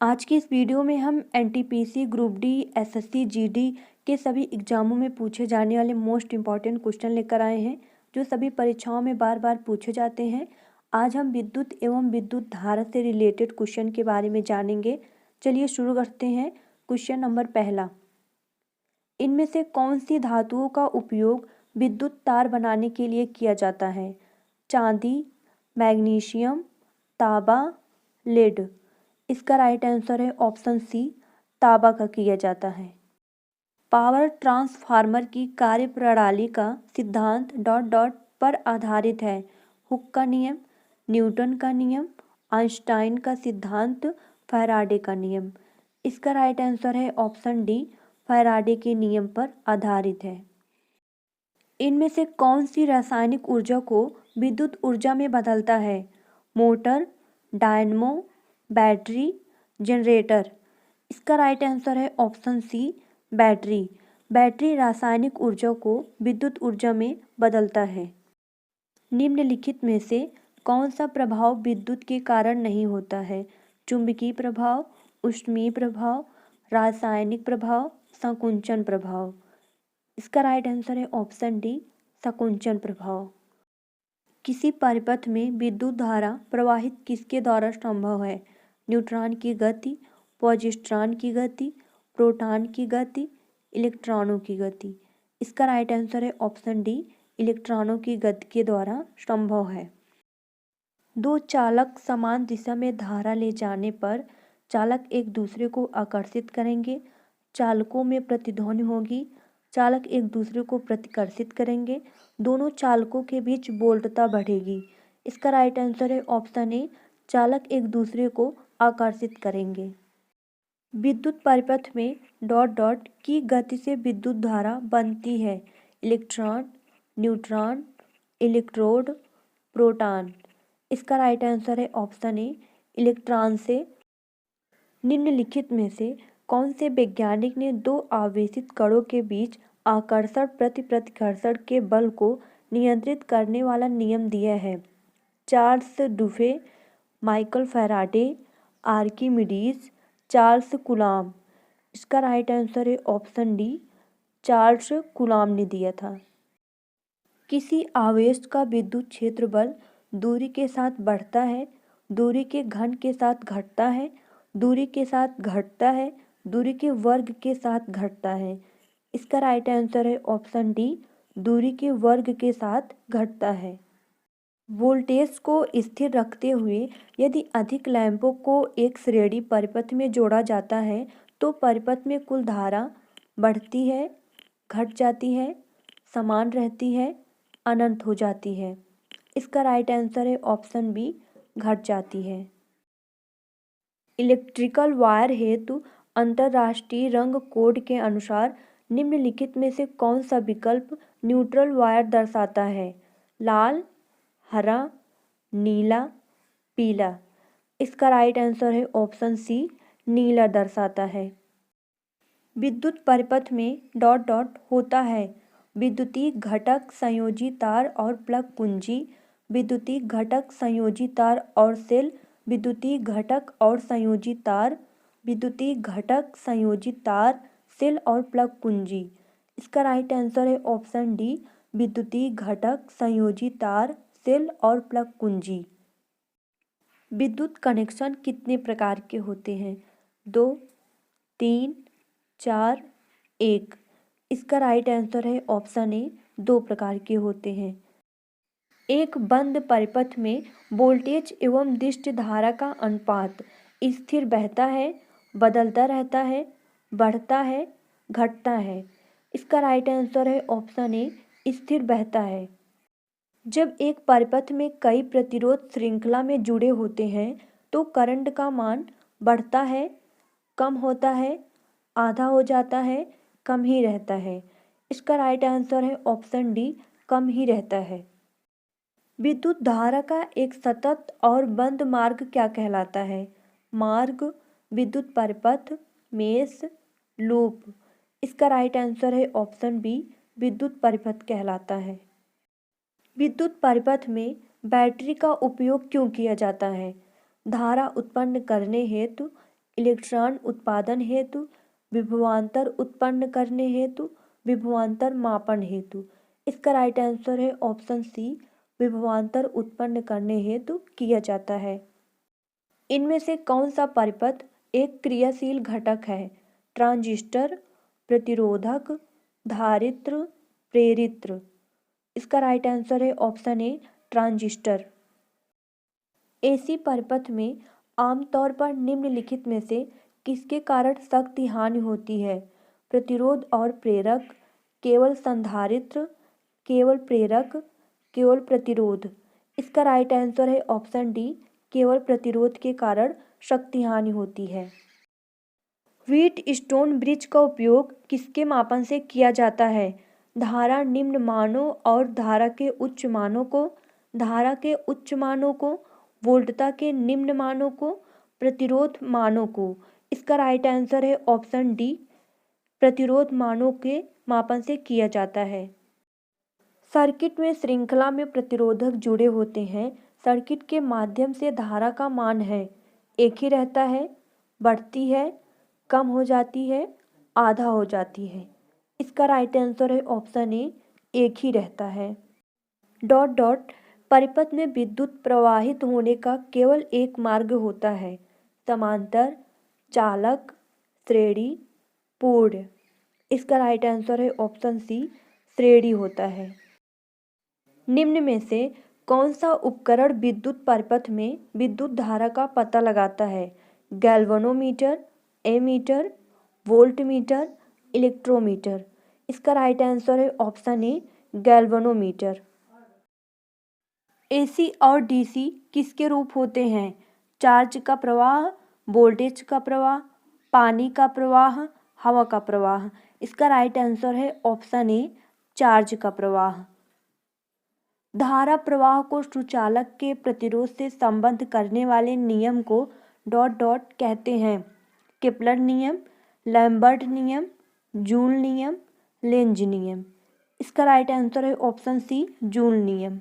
आज की इस वीडियो में हम NTPC group D SSC GD के सभी एग्जामों में पूछे जाने वाले मोस्ट इम्पॉर्टेंट क्वेश्चन लेकर आए हैं जो सभी परीक्षाओं में बार बार पूछे जाते हैं। आज हम विद्युत एवं विद्युत धारा से रिलेटेड क्वेश्चन के बारे में जानेंगे। चलिए शुरू करते हैं। क्वेश्चन नंबर पहला, इनमें से कौन सी धातुओं का उपयोग विद्युत तार बनाने के लिए किया जाता है? चांदी, मैग्नीशियम, तांबा, लेड। इसका राइट आंसर है ऑप्शन सी, तांबा का किया जाता है। पावर ट्रांसफार्मर की कार्यप्रणाली का सिद्धांत डॉट डॉट पर आधारित है। हुक का नियम, न्यूटन का नियम, आइंस्टाइन का सिद्धांत, फैराडे का नियम। इसका राइट आंसर है ऑप्शन डी, फैराडे के नियम पर आधारित है। इनमें से कौन सी रासायनिक ऊर्जा को विद्युत ऊर्जा में बदलता है? Motor, dynamo, battery, generator. इसका राइट आंसर है ऑप्शन सी, बैटरी। बैटरी रासायनिक ऊर्जा को विद्युत ऊर्जा में बदलता है। निम्नलिखित में से कौन सा प्रभाव विद्युत के कारण नहीं होता है? चुंबकीय प्रभाव, ऊष्मीय प्रभाव, रासायनिक प्रभाव, संकुंचन प्रभाव। इसका राइट आंसर है ऑप्शन डी, संकुंचन प्रभाव। किसी परिपथ में विद्युत धारा प्रवाहित किसके द्वारा संभव है? न्यूट्रॉन की गति, पॉजिट्रॉन की गति, प्रोटॉन की गति, इलेक्ट्रॉनों की गति। इसका राइट आंसर है ऑप्शन डी, इलेक्ट्रॉनों की गति के द्वारा संभव है। दो चालक समान दिशा में धारा ले जाने पर चालक एक दूसरे को आकर्षित करेंगे। चालकों में प्रतिध्वनि होगी। चालक एक दूसरे को प्रतिकर्षित करेंगे। दोनों चालकों के बीच वोल्टता बढ़ेगी। इसका राइट आंसर है ऑप्शन ए, चालक एक दूसरे को आकर्षित करेंगे। विद्युत परिपथ में डॉट डॉट की गति से विद्युत धारा बनती है। Electron, neutron, electrode, proton. इसका राइट आंसर है ऑप्शन ए, इलेक्ट्रॉन से। निम्नलिखित में से कौन से वैज्ञानिक ने दो आवेशित कणों के बीच आकर्षण प्रतिकर्षण के बल को नियंत्रित करने वाला नियम दिया है? Charles Dufay, Michael Faraday, Archimedes, Charles Coulomb. इसका राइट आंसर है ऑप्शन डी, चार्ल्स कूलॉम ने दिया था। किसी आवेश का विद्युत क्षेत्र बल दूरी के साथ बढ़ता है, दूरी के घन के साथ घटता है, दूरी के साथ घटता है, दूरी के वर्ग के साथ घटता है। इसका राइट आंसर है ऑप्शन डी, दूरी के वर्ग के साथ घटता है। वोल्टेज को स्थिर रखते हुए यदि अधिक लैंपों को एक श्रेणी परिपथ में जोड़ा जाता है तो परिपथ में कुल धारा बढ़ती है, घट जाती है, समान रहती है, अनंत हो जाती है। इसका राइट आंसर है ऑप्शन बी, घट जाती है। इलेक्ट्रिकल वायर हेतु अंतर्राष्ट्रीय रंग कोड के अनुसार निम्नलिखित में से कौन सा विकल्प न्यूट्रल वायर दर्शाता है? लाल, हरा, नीला, पीला। इसका राइट आंसर है ऑप्शन सी, नीला दर्शाता है। विद्युत परिपथ में डॉट डॉट होता है। विद्युतीय घटक, संयोजी तार और प्लग कुंजी। विद्युतीय घटक, संयोजी तार और सेल। विद्युतीय घटक और संयोजी तार। विद्युतीय घटक, संयोजी तार, सेल और प्लग कुंजी। इसका राइट आंसर है ऑप्शन डी, विद्युतीय घटक, संयोजी तार, सेल और प्लग कुंजी। विद्युत कनेक्शन कितने प्रकार के होते हैं? 2, 3, 4, 1। इसका राइट आंसर है ऑप्शन ए, 2 प्रकार के होते हैं। एक बंद परिपथ में वोल्टेज एवं दिष्ट धारा का अनुपात स्थिर बहता है, बदलता रहता है, बढ़ता है, घटता है। इसका राइट आंसर है ऑप्शन ए, स्थिर बहता है। जब एक परिपथ में कई प्रतिरोध श्रृंखला में जुड़े होते हैं तो करंट का मान बढ़ता है, कम होता है, आधा हो जाता है, कम ही रहता है। इसका राइट आंसर है ऑप्शन डी, कम ही रहता है। विद्युत धारा का एक सतत और बंद मार्ग क्या कहलाता है? मार्ग, विद्युत परिपथ, मेष, लूप। इसका राइट आंसर है ऑप्शन बी, विद्युत परिपथ कहलाता है। विद्युत परिपथ में बैटरी का उपयोग क्यों किया जाता है? धारा उत्पन्न करने हेतु, इलेक्ट्रॉन उत्पादन हेतु, विभवांतर उत्पन्न करने हेतु, विभवांतर मापन हेतु। इसका राइट आंसर है ऑप्शन सी, विभवांतर उत्पन्न करने हेतु किया जाता है। इनमें से कौन सा परिपथ एक क्रियाशील घटक है? ट्रांजिस्टर, प्रतिरोधक, धारित्र, प्रेरित्र। इसका राइट आंसर है ऑप्शन ए, ट्रांजिस्टर। एसी परिपथ में आमतौर पर निम्नलिखित में से किसके कारण शक्ति हानि होती है? प्रतिरोध और प्रेरक, केवल संधारित्र, केवल प्रेरक, केवल प्रतिरोध। इसका राइट आंसर है ऑप्शन डी, केवल प्रतिरोध के कारण शक्ति हानि होती है। व्हीट स्टोन ब्रिज का उपयोग किसके मापन से किया जाता है? धारा निम्न मानों और धारा के उच्च मानों को, धारा के उच्च मानों को, वोल्टता के निम्न मानों को, प्रतिरोध मानों को। इसका राइट आंसर है ऑप्शन डी, प्रतिरोध मानों के मापन से किया जाता है। सर्किट में श्रृंखला में प्रतिरोधक जुड़े होते हैं। सर्किट के माध्यम से धारा का मान है, एक ही रहता है, बढ़ती है, कम हो जाती है, आधा हो जाती है। इसका राइट आंसर है ऑप्शन ए, एक ही रहता है। डॉट डॉट परिपथ में विद्युत प्रवाहित होने का केवल एक मार्ग होता है। समांतर, चालक, श्रेणी, पूर्ण। इसका राइट आंसर है ऑप्शन सी, श्रेणी होता है। निम्न में से कौन सा उपकरण विद्युत परिपथ में विद्युत धारा का पता लगाता है? Galvanometer, ammeter, voltmeter, electrometer. इसका राइट आंसर है ऑप्शन ए, गैल्वेनोमीटर। एसी और डीसी किसके रूप होते हैं? चार्ज का प्रवाह, वोल्टेज का प्रवाह, पानी का प्रवाह, हवा का प्रवाह। इसका राइट आंसर है ऑप्शन ए, चार्ज का प्रवाह। धारा प्रवाह को सुचालक के प्रतिरोध से संबद्ध करने वाले नियम को डॉट डॉट कहते हैं। केपलर नियम, लैम्बर्ट नियम, जूल नियम, लेंज नियम। इसका राइट आंसर है ऑप्शन सी, जूल नियम।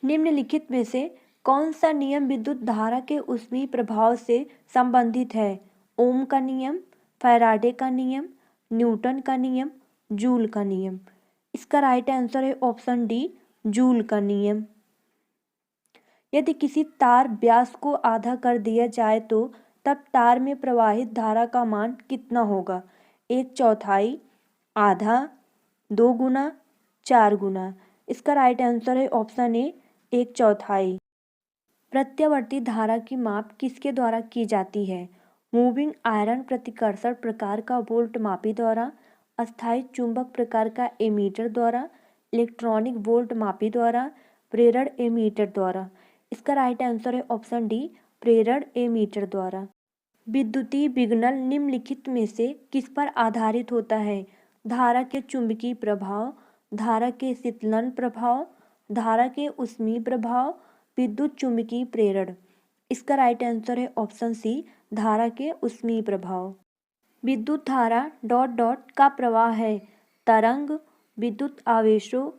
निम्नलिखित में से कौन सा नियम विद्युत धारा के ऊष्मीय प्रभाव से संबंधित है? ओम का नियम, फैराडे का नियम, न्यूटन का नियम, जूल का नियम। इसका राइट आंसर है ऑप्शन डी, जूल का नियम। यदि किसी तार व्यास को आधा कर दिया जाए तो तब तार में प्रवाहित धारा का मान कितना होगा? 1/4, आधा, 2 गुना, 4 गुना। इसका राइट आंसर है ऑप्शन ए, 1/4। प्रत्यावर्ती धारा की माप किसके द्वारा की जाती है? मूविंग आयरन प्रतिकर्षण प्रकार का वोल्ट मापी द्वारा, अस्थायी चुंबक प्रकार का एमीटर द्वारा, इलेक्ट्रॉनिक वोल्ट मापी द्वारा, प्रेरण एमीटर द्वारा। इसका राइट आंसर है ऑप्शन डी, प्रेरण एमीटर द्वारा। विद्युतीय विघटन निम्नलिखित में से किस पर आधारित होता है? धारा के चुंबकीय प्रभाव, धारा के शीतलन प्रभाव, धारा के ऊष्मीय प्रभाव, विद्युत चुंबकीय प्रेरण। इसका राइट आंसर है ऑप्शन सी, धारा के ऊष्मीय प्रभाव। विद्युत धारा डॉट डॉट का प्रवाह है। तरंग, विद्युत आवेशों,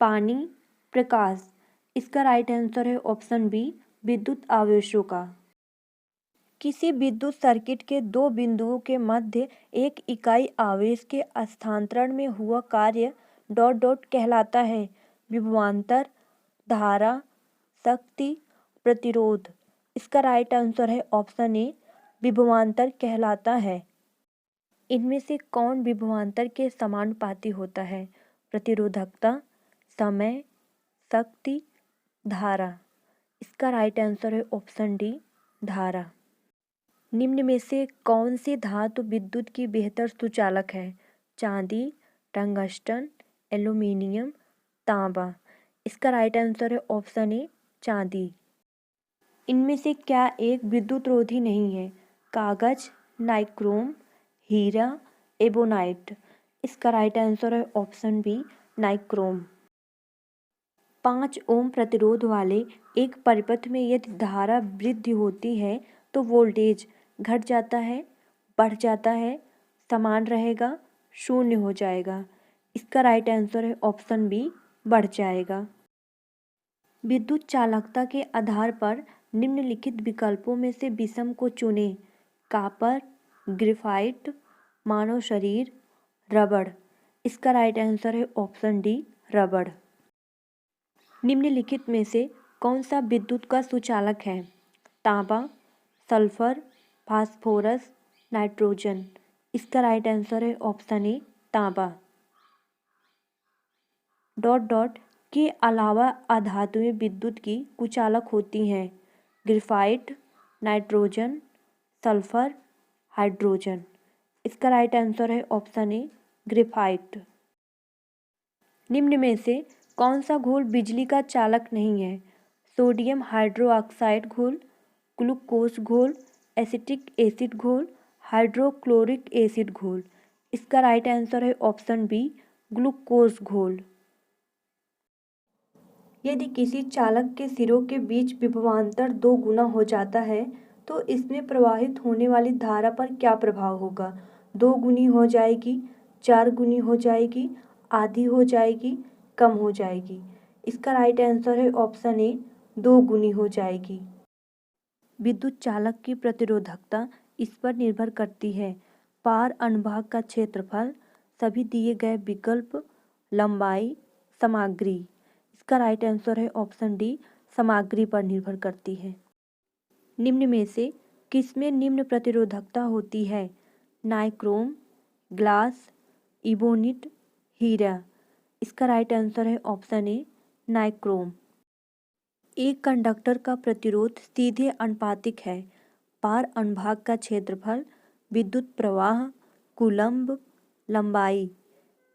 पानी, प्रकाश। इसका राइट आंसर है ऑप्शन बी, विद्युत आवेशों का। किसी विद्युत सर्किट के दो बिंदुओं के मध्य एक इकाई आवेश के स्थानांतरण में हुआ कार्य डॉट डॉट कहलाता है। विभवांतर, धारा, शक्ति, प्रतिरोध। इसका राइट आंसर है ऑप्शन ए, विभवांतर कहलाता है। इनमें से कौन विभवांतर के समानुपाती होता है? प्रतिरोधकता, समय, शक्ति, धारा। इसका राइट आंसर है ऑप्शन डी, धारा। निम्न में से कौन सी धातु विद्युत की बेहतर सुचालक है? चांदी, टंगस्टन, एल्यूमीनियम, तांबा। इसका राइट आंसर है ऑप्शन ए, चांदी। इनमें से क्या एक विद्युत रोधी नहीं है? कागज, नाइक्रोम, हीरा, एबोनाइट। इसका राइट आंसर है ऑप्शन बी, नाइक्रोम। 5 ओम प्रतिरोध वाले एक परिपथ में यदि धारा वृद्धि होती है तो वोल्टेज घट जाता है, बढ़ जाता है, समान रहेगा, शून्य हो जाएगा। इसका राइट आंसर है ऑप्शन बी, बढ़ जाएगा। विद्युत चालकता के आधार पर निम्नलिखित विकल्पों में से विषम को चुनें। कॉपर, ग्रेफाइट, मानव शरीर, रबड़। इसका राइट आंसर है ऑप्शन डी, रबड़। निम्नलिखित में से कौन सा विद्युत का सुचालक है? तांबा, सल्फर, फास्फोरस, नाइट्रोजन। इसका राइट आंसर है ऑप्शन ए, तांबा। डॉट डॉट के अलावा अधातुएं विद्युत की कुचालक होती हैं। Graphite, nitrogen, sulphur, hydrogen. इसका राइट आंसर है ऑप्शन ए, ग्रेफाइट। निम्न में से कौन सा घोल बिजली का चालक नहीं है? सोडियम हाइड्रोक्साइड घोल, ग्लूकोज घोल, एसिटिक एसिड घोल, हाइड्रोक्लोरिक एसिड घोल। इसका राइट आंसर है ऑप्शन बी, ग्लूकोज घोल। यदि किसी चालक के सिरों के बीच विभवांतर 2 गुना हो जाता है तो इसमें प्रवाहित होने वाली धारा पर क्या प्रभाव होगा? 2 गुनी हो जाएगी, 4 गुनी हो जाएगी, आधी हो जाएगी, कम हो जाएगी। इसका राइट आंसर है ऑप्शन ए, 2 गुनी हो जाएगी। विद्युत चालक की प्रतिरोधकता इस पर निर्भर करती है: पार अनुभाग का क्षेत्रफल, सभी दिए गए विकल्प, लंबाई, सामग्री। इसका राइट आंसर है ऑप्शन डी, सामग्री पर निर्भर करती है। निम्न में से किसमें निम्न प्रतिरोधकता होती है? नाइक्रोम, ग्लास, इबोनिट, हीरा। इसका राइट आंसर है ऑप्शन ए, नाइक्रोम। एक कंडक्टर का प्रतिरोध सीधे अनुपातिक है: पार अनुभाग का क्षेत्रफल, विद्युत प्रवाह, कूलम्ब, लंबाई।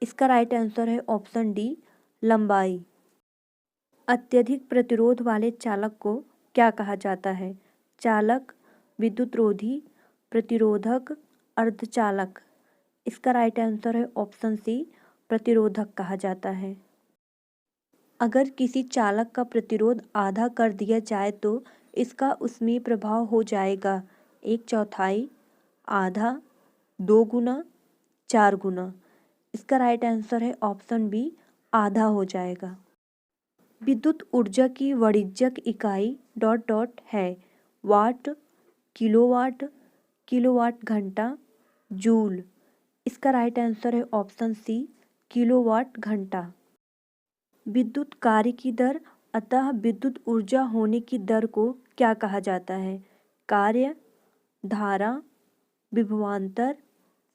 इसका राइट आंसर है ऑप्शन डी, लंबाई। अत्यधिक प्रतिरोध वाले चालक को क्या कहा जाता है? चालक, विद्युतरोधी, प्रतिरोधक, अर्धचालक। इसका राइट आंसर है ऑप्शन सी, प्रतिरोधक कहा जाता है। अगर किसी चालक का प्रतिरोध आधा कर दिया जाए तो इसका उसमें प्रभाव हो जाएगा: 1/4, आधा, 2 गुना, 4 गुना। इसका राइट आंसर है ऑप्शन बी, आधा हो जाएगा। विद्युत ऊर्जा की वाणिज्यिक इकाई डॉट डॉट है: वाट, किलोवाट, किलोवाट घंटा, जूल। इसका राइट आंसर है ऑप्शन सी, किलोवाट घंटा। विद्युत कार्य की दर अतः विद्युत ऊर्जा होने की दर को क्या कहा जाता है? कार्य, धारा, विभवांतर,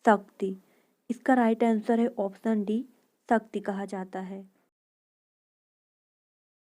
शक्ति। इसका राइट आंसर है ऑप्शन डी, शक्ति कहा जाता है।